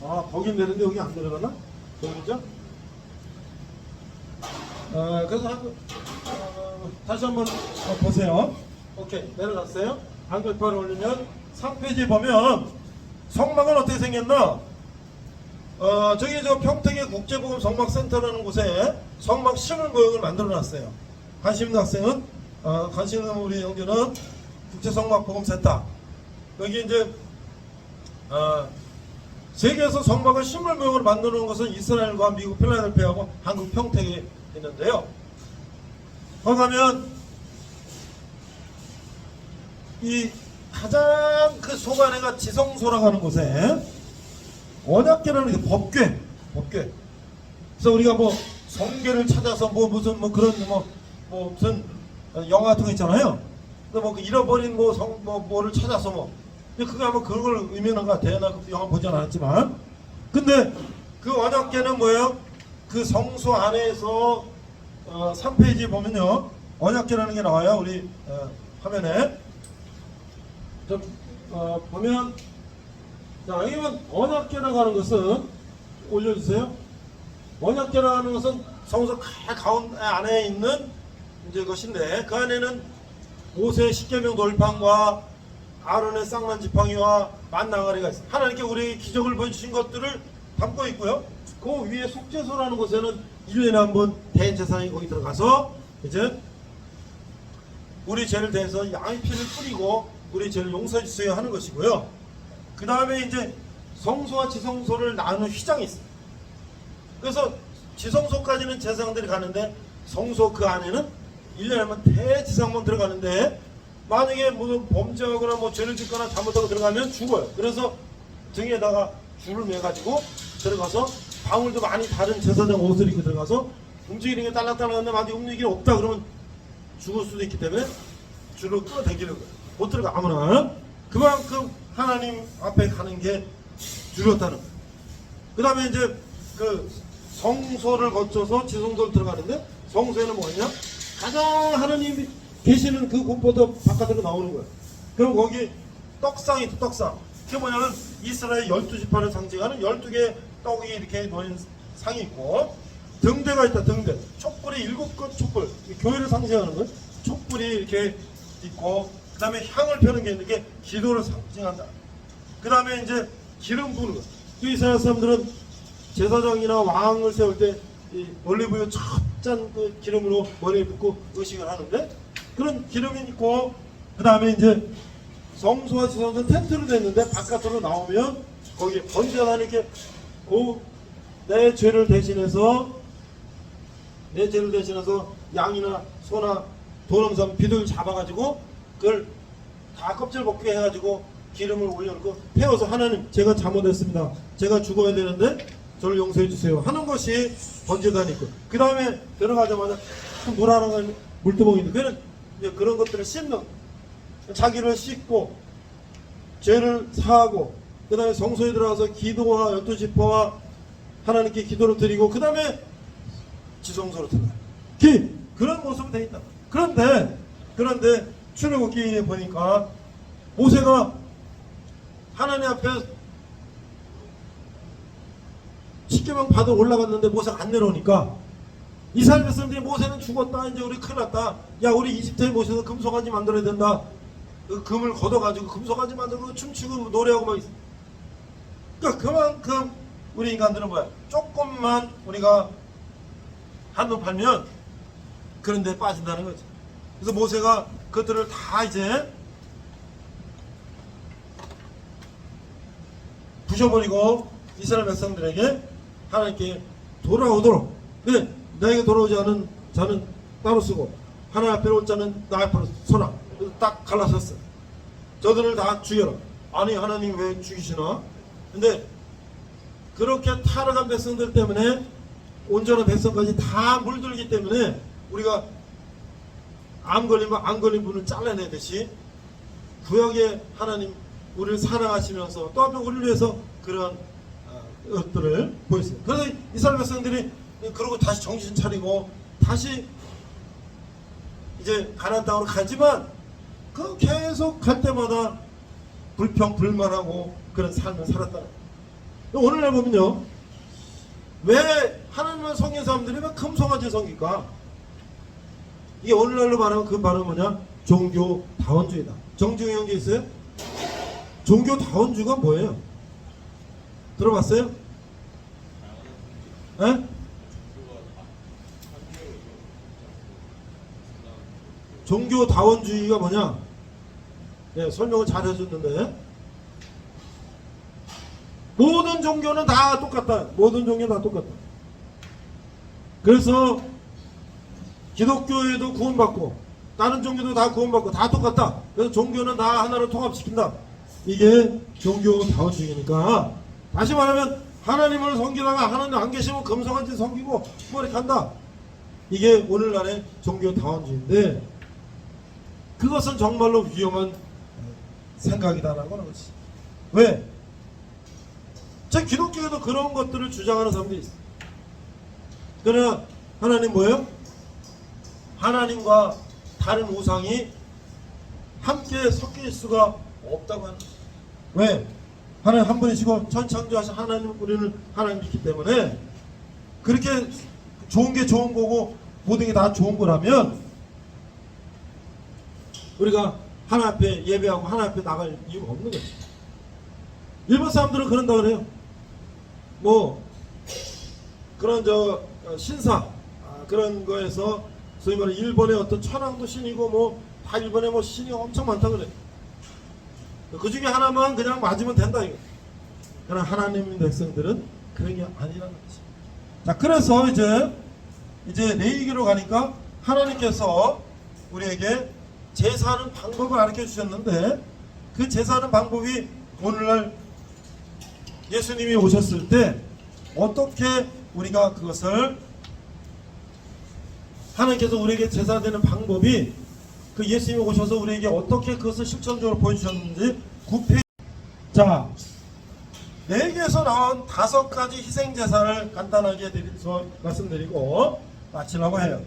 아, 거긴 내렸는데 여기 안 내려갔나? 여기죠? 그래서 다시 한번 보세요. 오케이, 내려갔어요. 한글 파일 올리면 3페이지에 보면 성막은 어떻게 생겼나? 저기 저 평택의 국제보금 성막센터라는 곳에 성막 시물 구역을 만들어 놨어요. 관심 있는 학생은 관심 있는 우리 형제는 국제성막보금센터, 여기 이제 세계에서 성막을 식물 모형으로 만드는 것은 이스라엘과 미국 필라델피아하고 한국 평택에 있는데요. 거기 가면 이 가장 그 소관에가 지성소라고 하는 곳에 언약궤라는 게 법궤. 그래서 우리가 뭐 성궤를 찾아서 뭐 무슨 뭐 그런 뭐 무슨 영화 같은 거 있잖아요. 근데 뭐 그 잃어버린 뭐를 찾아서 뭐 근데 그게 아마 그걸 의미하는 것 같아요. 나 그 영화 보진 않았지만. 근데 그 언약궤는 뭐예요? 그 성소 안에서 3페이지 보면요. 언약궤라는 게 나와요. 우리 화면에. 좀 보면 자 여기 보면 언약궤라고 하는 것은 올려주세요. 언약궤라고 하는 것은 성소 가운데 안에 있는 이제 것인데 그 안에는 모세의 십계명 돌판과 아론의 쌍난 지팡이와 만나가리가 있어요. 하나님께 우리에게 기적을 보여주신 것들을 담고 있고요. 그 위에 속죄소라는 곳에는 1년에 한 번 대제사장이 거기 들어가서 이제 우리 죄를 대해서 양의 피를 뿌리고 우리 죄를 용서해 주세요 하는 것이고요. 그 다음에 이제 성소와 지성소를 나누는 휘장이 있어요. 그래서 지성소까지는 제사장들이 가는데 성소 그 안에는 1년에 한 번 대제사장만 들어가는데 만약에 무슨 범죄하거나 뭐 죄를 짓거나 잘못하고 들어가면 죽어요. 그래서 등에다가 줄을 매가지고 들어가서 방울도 많이 다른 제사장 옷을 입고 들어가서 움직이는 게 딸랑딸랑한데 만약에 움직이기 없다 그러면 죽을 수도 있기 때문에 줄을 끌어당기는 거예요. 못 들어가 아무나. 그만큼 하나님 앞에 가는 게 두렵다는 거예요. 그 다음에 이제 그 성소를 거쳐서 지성소를 들어가는데 성소에는 뭐냐? 가장 하나님이 계시는 그 곳보다 바깥으로 나오는 거예요. 그럼 거기 떡상이 있어, 떡상. 그게 뭐냐면 이스라엘 12지파를 상징하는 12개의 떡이 이렇게 놓인 상이 있고 등대가 있다, 등대. 촛불이 7개 촛불. 교회를 상징하는 거예요. 촛불이 이렇게 있고 그 다음에 향을 펴는 게 있는 게 기도를 상징한다. 그 다음에 이제 기름 부는 거. 이스라엘 사람들은 제사장이나 왕을 세울 때 이 올리브유 첫 그 기름으로 머리에 붓고 의식을 하는데 그런 기름이 있고 그 다음에 이제 성소와 지성소는 텐트로 됐는데 바깥으로 나오면 거기 번제가 이렇게 내 죄를 대신해서 양이나 소나 도롱산 비둘 잡아가지고 그걸 다 껍질 벗게 해가지고 기름을 올려놓고 태워서 하나님 제가 잘못했습니다. 제가 죽어야 되는데 저를 용서해 주세요 하는 것이 번제단이 있고 그 다음에 들어가자마자 물 하나가 물두멍이 있는데 그는 이제 그런 것들을 씻는 자기를 씻고 죄를 사하고 그 다음에 성소에 들어가서 기도와 12지파와 하나님께 기도를 드리고 그 다음에 지성소로 들어가요. 그런 모습으로 되어 있다. 그런데 출애굽기에 보니까 모세가 하나님 앞에 십계명 받으러 올라갔는데 모세가 안 내려오니까 이스라엘 백성들이 모세는 죽었다. 이제 우리 큰일 났다. 야 우리 이집트에 모셔서 금송아지 만들어야 된다. 그 금을 걷어가지고 금송아지 만들고 춤추고 노래하고 막 있어. 그러니까 그만큼 우리 인간들은 뭐야? 조금만 우리가 한눈 팔면 그런 데 빠진다는 거지. 그래서 모세가 그것들을 다 이제 부셔버리고 이스라엘 백성들에게 하나님께 돌아오도록 내게 돌아오지 않은 자는 따로 쓰고 하나님 앞에 올 자는 나 앞으로 서라. 딱 갈라섰어요. 저들을 다 죽여라. 아니 하나님 왜 죽이시나? 근데 그렇게 타락한 백성들 때문에 온전한 백성까지 다 물들기 때문에 우리가 암 걸리면 안 걸린 분을 잘라내듯이 구약의 하나님 우리를 사랑하시면서 또 한편 우리를 위해서 그런 것들을 보였어요. 그래서 이스라엘 백성들이 그러고 다시 정신 차리고 다시 이제 가나안 땅으로 가지만 그 계속 갈 때마다 불평 불만하고 그런 삶을 살았다는 거예요. 오늘날 보면요, 왜 하나님을 섬긴 사람들이 왜 금송아지 섬길까? 이게 오늘날로 말하면 그 말은 뭐냐? 종교다원주의다. 정중히 형제 있어요? 종교다원주의가 뭐예요? 들어봤어요? 에? 종교다원주의가 뭐냐? 예, 설명을 잘 해줬는데 모든 종교는 다 똑같다. 모든 종교는 다 똑같다. 그래서 기독교에도 구원받고 다른 종교도 다 구원받고 다 똑같다. 그래서 종교는 다 하나로 통합시킨다. 이게 종교다원주의니까, 다시 말하면 하나님을 섬기다가 하나님 안 계시면 금성한테 섬기고 뭐 이렇게 한다. 이게 오늘날의 종교다원주의인데, 그것은 정말로 위험한 생각이다라고 하는 거지. 왜? 제 기독교에도 그런 것들을 주장하는 사람들이 있어. 그러나 하나님 뭐예요? 하나님과 다른 우상이 함께 섞일 수가 없다고 하는 거지. 왜? 하나님 한 분이시고 전창조하신 하나님, 우리는 하나님이기 때문에 그렇게 좋은 게 좋은 거고 모든 게 다 좋은 거라면 우리가 하나 앞에 예배하고 하나 앞에 나갈 이유가 없는 거지. 일본 사람들은 그런다 그래요. 뭐 그런 신사 그런 거에서 소위 말해 일본의 어떤 천황도 신이고 뭐 다 일본에 뭐 신이 엄청 많다 그래. 그 중에 하나만 그냥 맞으면 된다 이거. 그러나 하나님 백성들은 그런 게 아니라는 거지. 자, 그래서 이제 레위기로 가니까 하나님께서 우리에게 제사하는 방법을 가르쳐 주셨는데, 그 제사하는 방법이 오늘날 예수님이 오셨을 때 어떻게 우리가 그것을, 하나님께서 우리에게 제사되는 방법이 그 예수님이 오셔서 우리에게 어떻게 그것을 실천적으로 보여주셨는지 9페이지. 자, 레위기에서 나온 5가지 희생제사를 간단하게 말씀드리고 마치려고 해요.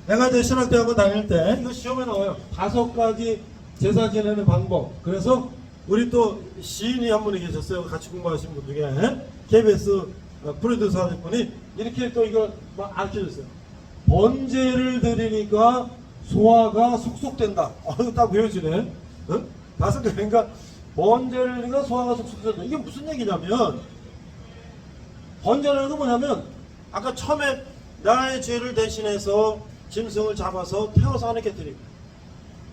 내가 이제 신학대학원 다닐 때 이거 시험에 나와요. 5가지 제사 지내는 방법. 그래서 우리 또 시인이 한 분이 계셨어요. 같이 공부하신 분 중에 KBS 프로듀서 하는 분이 이렇게 또 이걸 막 알려줬어요. 번제를 드리니까 소화가 속속된다. 이거 딱 외워지네. 응? 5가지. 그러니까 번제를 드리니까 소화가 속속된다. 이게 무슨 얘기냐면, 번제라는 건 뭐냐면 아까 처음에 나의 죄를 대신해서 짐승을 잡아서 태워서 하나님께 드리고,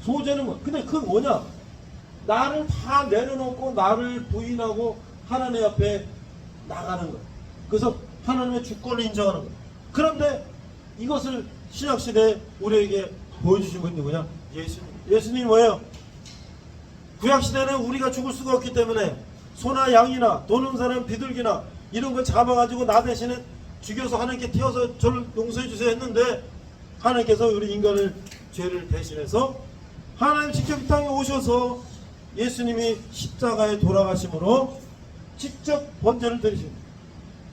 소제는 뭐, 근데 그건 뭐냐? 나를 다 내려놓고 나를 부인하고 하나님 앞에 나가는 거야. 그래서 하나님의 주권을 인정하는 거야. 그런데 이것을 신약시대에 우리에게 보여주신 분이 누구냐? 예수님. 예수님이 뭐예요? 구약시대는 우리가 죽을 수가 없기 때문에 소나 양이나 도는 사람 비둘기나 이런 걸 잡아가지고 나 대신에 죽여서 하나님께 태워서 저를 용서해 주세요 했는데, 하나님께서 우리 인간을 죄를 대신해서 하나님 직접 이 땅에 오셔서 예수님이 십자가에 돌아가심으로 직접 번제를 드리십니다.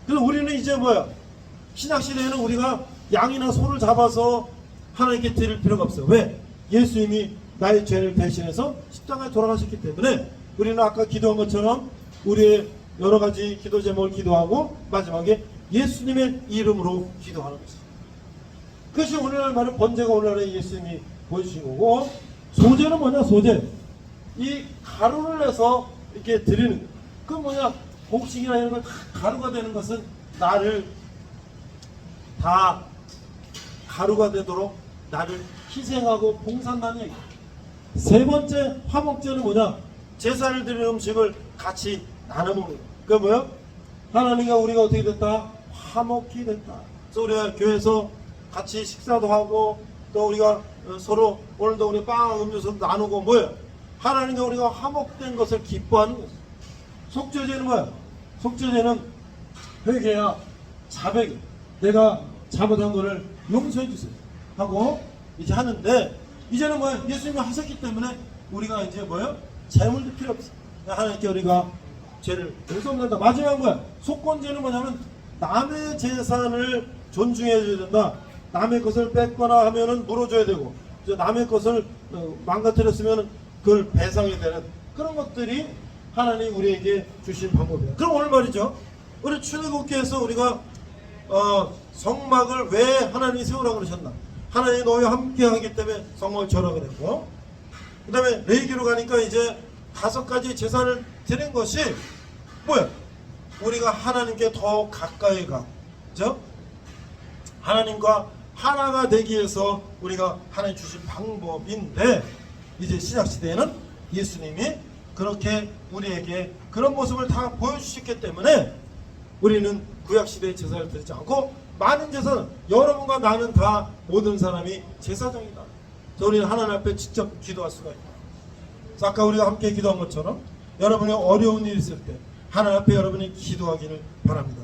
그래서 우리는 이제 뭐야? 신약시대에는 우리가 양이나 소를 잡아서 하나님께 드릴 필요가 없어요. 왜? 예수님이 나의 죄를 대신해서 십자가에 돌아가셨기 때문에 우리는 아까 기도한 것처럼 우리의 여러 가지 기도 제목을 기도하고 마지막에 예수님의 이름으로 기도하는 것이죠. 그것이 오늘날 말은 번제가 오늘날에 예수님이 보여주신 거고, 소제는 뭐냐? 소제. 이 가루를 내서 이렇게 드리는 거예요. 그건 뭐냐? 곡식이나 이런 걸 다 가루가 되는 것은 나를 다 가루가 되도록 나를 희생하고 봉사한다는 얘기예요. 세 번째 화목제는 뭐냐? 제사를 드리는 음식을 같이 나눠 먹는 거예요. 그게 뭐예요? 하나님과 우리가 어떻게 됐다? 화목이 됐다. 그래서 우리가 교회에서 같이 식사도 하고 또 우리가 서로 오늘도 우리 빵 음료수도 나누고 뭐예요? 하나님과 우리가 화목된 것을 기뻐하는 거예요. 속죄제는 뭐야? 속죄제는 회개야, 자백. 내가 잘못한 거를 용서해 주세요 하고 이제 하는데, 이제는 뭐야? 예수님이 하셨기 때문에 우리가 이제 뭐예요? 재물도 필요 없어. 하나님께 우리가 죄를 용서한다. 마지막 뭐야? 속건제는 뭐냐면 남의 재산을 존중해 줘야 된다. 남의 것을 뺏거나 하면은 물어줘야 되고, 남의 것을 망가뜨렸으면 그걸 배상해야 되는 그런 것들이 하나님 우리에게 주신 방법이에요. 그럼 오늘 말이죠, 우리 출애굽기에서 우리가 성막을 왜 하나님이 세우라고 그러셨나? 하나님이 너희와 함께 하기 때문에 성막을 지으라 그랬고, 그 다음에 레위기로 가니까 이제 5가지 제사를 드린 것이 뭐야? 우리가 하나님께 더 가까이 가, 그죠? 하나님과 하나가 되기 위해서 우리가 하나님 주신 방법인데, 이제 신약시대에는 예수님이 그렇게 우리에게 그런 모습을 다 보여주셨기 때문에 우리는 구약시대의 제사를 드리지 않고 많은 제사는 여러분과 나는 다 모든 사람이 제사장이다. 그래서 우리는 하나님 앞에 직접 기도할 수가 있다. 그래서 아까 우리가 함께 기도한 것처럼 여러분이 어려운 일이 있을 때 하나님 앞에 여러분이 기도하기를 바랍니다.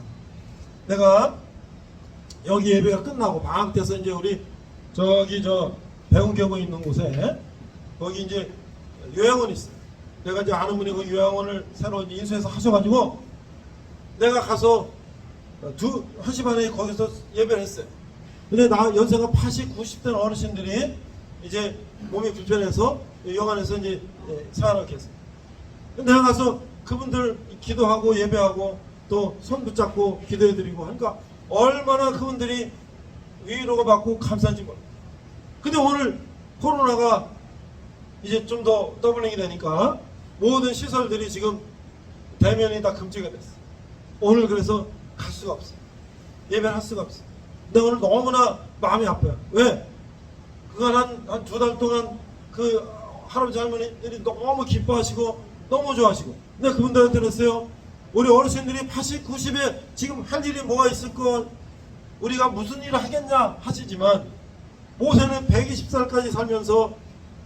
내가 여기 예배가 끝나고 방학 때서 이제 우리 저기 저 배운교구 있는 곳에 거기 이제 요양원이 있어요. 내가 이제 아는 분이 그 요양원을 새로 인수해서 하셔가지고 내가 가서 1시 반에 거기서 예배를 했어요. 근데 나 연세가 80, 90대 어르신들이 이제 몸이 불편해서 요양원에서 이제 생활하게 했어요. 내가 가서 그분들 기도하고 예배하고 또 손 붙잡고 기도해드리고 하니까 얼마나 그분들이 위로가 받고 감사한지 몰라요. 근데 오늘 코로나가 이제 좀 더 더블링이 되니까 모든 시설들이 지금 대면이 다 금지가 됐어. 오늘 그래서 갈 수가 없어. 예배를 할 수가 없어. 근데 오늘 너무나 마음이 아파요. 왜? 그간 한 2달 동안 그 할아버지 할머니들이 너무 기뻐하시고 너무 좋아하시고 근데 그분들한테 그랬어요. 우리 어르신들이 80, 90에 지금 할 일이 뭐가 있을 것 우리가 무슨 일을 하겠냐 하시지만 모세는 120살까지 살면서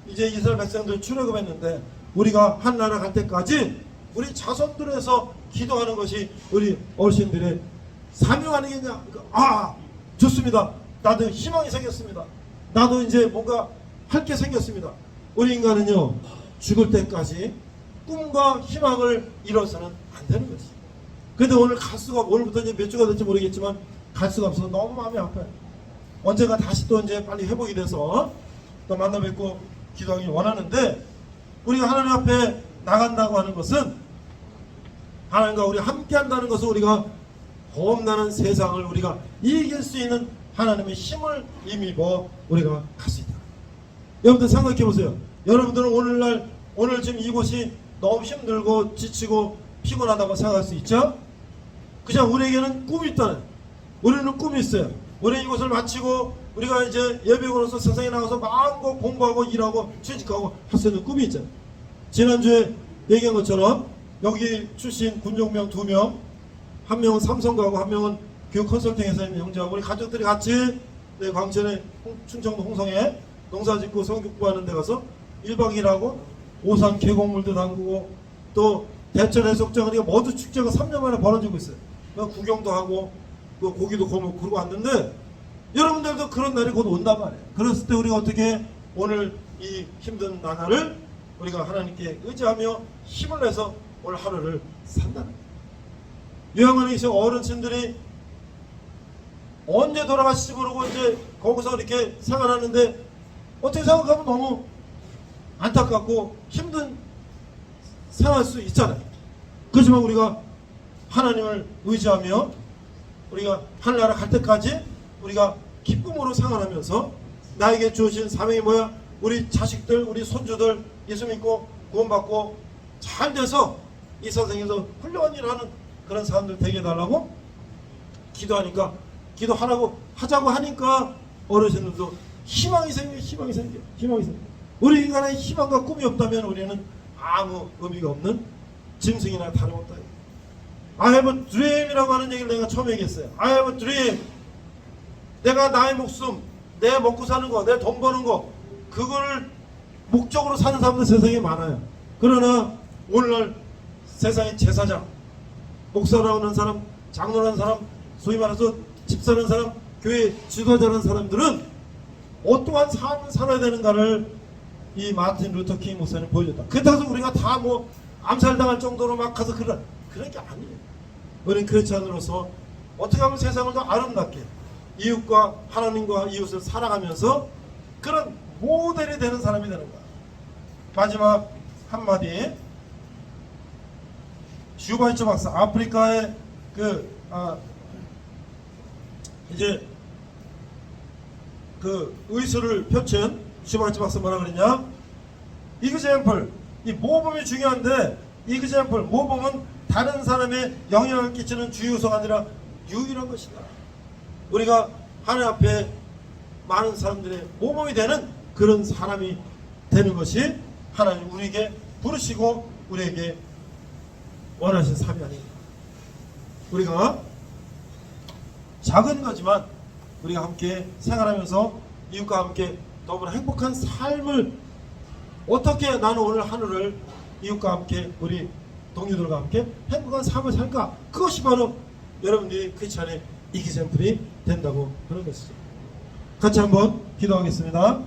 이제 이스라엘 백성들 출애굽했는데 우리가 한 나라 갈 때까지 우리 자손들에서 기도하는 것이 우리 어르신들의 사명 아니겠냐. 아 좋습니다. 나도 희망이 생겼습니다. 나도 이제 뭔가 할 게 생겼습니다. 우리 인간은요 죽을 때까지 꿈과 희망을 이뤄서는 안 되는 것이. 근데 오늘 갈 수가 오늘부터 이제 몇 주가 될지 모르겠지만 갈 수가 없어서 너무 마음이 아파요. 언젠가 다시 또 이제 빨리 회복이 돼서 또 만나 뵙고 기도하기 원하는데 우리가 하나님 앞에 나간다고 하는 것은 하나님과 우리 함께 한다는 것은 우리가 겁나는 세상을 우리가 이길 수 있는 하나님의 힘을 힘입어 우리가 갈 수 있다. 여러분들 생각해 보세요. 여러분들은 오늘 지금 이곳이 너무 힘들고 지치고 피곤하다고 생각할 수 있죠? 그냥 우리에게는 꿈이 있다는. 우리는 꿈이 있어요. 우리 이곳을 마치고 우리가 이제 예배원으로서 세상에 나가서 마음껏 공부하고 일하고 취직하고 할 수 있는 꿈이 있잖아요. 지난주에 얘기한 것처럼 여기 출신 군종명 2명, 한 명은 삼성 가고 한 명은 교육 컨설팅에서 있는 형제하고 우리 가족들이 같이 광천의 충청도 홍성에 농사 짓고 성교구하는 데 가서 1박 2일 하고 오산 계곡물도 담그고 또 대천 해수욕장 우리가 모두 축제가 3년 만에 벌어지고 있어요. 구경도 하고 또 고기도 구워 먹고 그러고 왔는데 여러분들도 그런 날이 곧 온단 말이에요. 그랬을 때 우리가 어떻게 오늘 이 힘든 나날을 우리가 하나님께 의지하며 힘을 내서 오늘 하루를 산다는 거예요. 요양원에 계신 어르신들이 언제 돌아가실지 모르고 이제 거기서 이렇게 생활하는데 어떻게 생각하면 너무 안타깝고 힘든 생활할 수 있잖아요. 그렇지만 우리가 하나님을 의지하며 우리가 하늘나라 갈 때까지 우리가 기쁨으로 생활하면서 나에게 주어진 사명이 뭐야? 우리 자식들, 우리 손주들 예수 믿고 구원받고 잘 돼서 이 세상에서 훌륭한 일을 하는 그런 사람들 되게 해달라고 기도하니까 하자고 하니까 어르신들도 희망이 생겨. 우리 인간의 희망과 꿈이 없다면 우리는 아무 의미가 없는 짐승이나 다름없다. I have a dream이라고 하는 얘기를 내가 처음 얘기했어요. I have a dream. 내가 나의 목숨, 내 먹고 사는 거, 내 돈 버는 거 그걸 목적으로 사는 사람들 세상에 많아요. 그러나 오늘날 세상의 제사장, 목사라고 하는 사람, 장로라는 사람, 소위 말해서 집사라는 사람, 교회 지도자라는 사람들은 어떠한 삶을 살아야 되는가를 이 마틴 루터 킹 목사님 보여줬다. 그렇다고 해서 우리가 다 뭐 암살당할 정도로 막 가서 그런 게 아니에요. 우리는 그렇지 않으로서 어떻게 하면 세상을 더 아름답게 이웃과 하나님과 이웃을 사랑하면서 그런 모델이 되는 사람이 되는 거야. 마지막 한마디. 슈바이처 박사, 아프리카의 이제 그 의술을 펼친 슈바이처 박사 뭐라 그랬냐? 이그젠플, 이 모범이 중요한데 이그젠플, 모범은 다른 사람에 영향을 끼치는 주요소가 아니라 유일한 것이다. 우리가 하나님 앞에 많은 사람들의 모범이 되는 그런 사람이 되는 것이 하나님 우리에게 부르시고 우리에게 원하신 삶이 아닙니다. 우리가 작은 거지만 우리가 함께 생활하면서 이웃과 함께 더불어 행복한 삶을 어떻게 나는 오늘 하루를 이웃과 함께 우리 동료들과 함께 행복한 삶을 살까? 그것이 바로 여러분들이 크리스찬의 이기샘플이 된다고 그런 것이죠. 같이 한번 기도하겠습니다.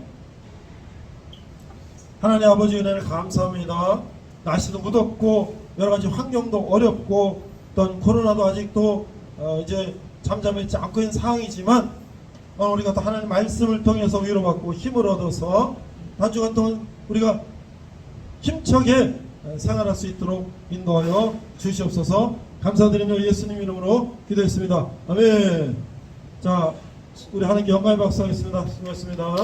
하나님 아버지 은혜를 감사합니다. 날씨도 무덥고 여러가지 환경도 어렵고 또 코로나도 아직도 이제 잠잠해지 않고 있는 상황이지만 우리가 또 하나님 말씀을 통해서 위로받고 힘을 얻어서 한 주간 동안 우리가 힘차게 생활할 수 있도록 인도하여 주시옵소서. 감사드리며 예수님 이름으로 기도했습니다. 아멘. 자, 우리 하나님께 영광의 박수 하겠습니다. 수고하셨습니다.